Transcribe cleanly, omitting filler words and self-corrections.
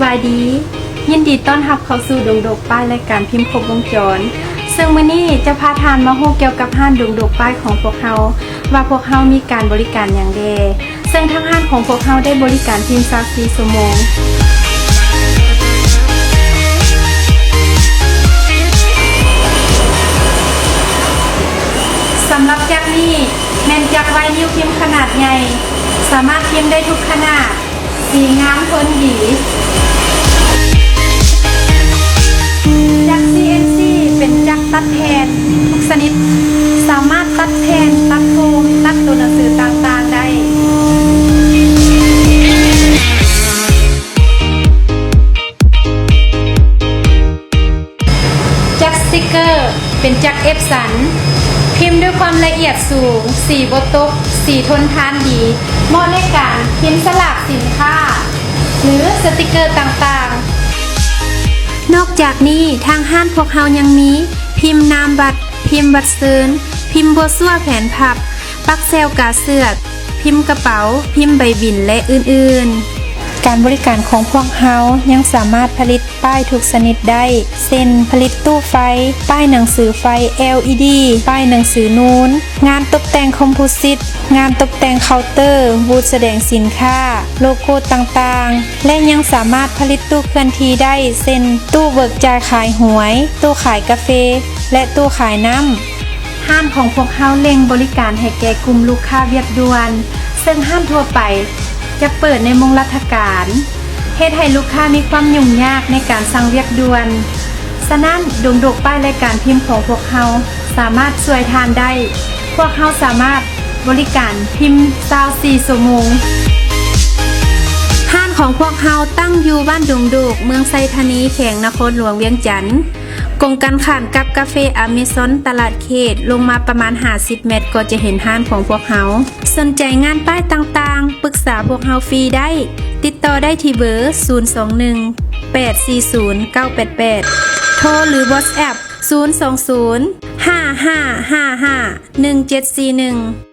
บายดียินดีต้อนรับเข้าสู่ดงดกป้ายรายการพิมพ์ครบวงจรซึ่งมื้อนี้จะพาทานมาฮู้เกี่ยวกับห้านดงดกป้ายของพวกเฮาว่าพวกเฮามีการบริการอย่างใดซึ่งทางห้านของพวกเฮาได้บริการพิมพ์24ชั่วโมงสำหรับจักรนี้แม่นจักรไวนิวพิมพ์ขนาดใหญ่สามารถพิมพ์ได้ทุกขนาดสีงามทนดีจักร CNC เป็นจักรตัดแผ่นทุกชนิดสามารถตัดแผ่นตัดโฟมตัดตัวหนังสือต่างๆได้จักรสติกเกอร์เป็นจักรเอฟสันพิมพ์ด้วยความละเอียดสูงสีบ่ตกสีทนทานดีเหมาะในการพิมพ์สลักสินค้าหรือสติกเกอร์ต่างๆนอกจากนี้ทางห้านพวกเฮายังมีพิมพ์นามบัตรพิมพ์บัตรเซินพิมพ์บัวซั่วแผนพับปักเซลกาเสือกพิมพ์กระเป๋าพิมพ์ใบบินและอื่นๆการบริการของพวกเฮายังสามารถผลิตป้ายทุกชนิดได้เช่นผลิตตู้ไฟป้ายหนังสือไฟ LED ป้ายหนังสือนูนงานตกแต่งคอมโพสิตงานตกแต่งเคาน์เตอร์บูธแสดงสินค้าโลโก้ต่างๆและยังสามารถผลิตตู้เคลื่อนที่ได้เช่นตู้เบิกจ่ายขายหวยตู้ขายกาแฟและตู้ขายน้ำห้านของพวกเฮาเร่งบริการให้แก่กลุ่มลูกค้าเวียดด่วนซึ่งห้านทั่วไปจะเปิดในมงราชการเฮ็ดให้ลูกค้ามีความยุ่งยากในการสั่งเวียดด่วนฉะนั้นดงดกป้ายรายการพิมพ์ของพวกเฮาสามารถช่วยทานได้พวกเฮาสามารถบริการพิมพ์24ชั่วโมงห้านของพวกเฮาตั้งอยู่บ้านดงดกเมืองไซธานีแขวงนครหลวงเวียงจันทน์กงกันข้ามกับกาเฟอเมซอนตลาดเขตลงมาประมาณ50เมตรก็จะเห็นห้านของพวกเฮาสนใจงานป้ายต่างๆปรึกษาพวกเฮาฟรีได้ติดต่อได้ที่เบอร์021 840 988โทรหรือ WhatsApp 020 5555 1741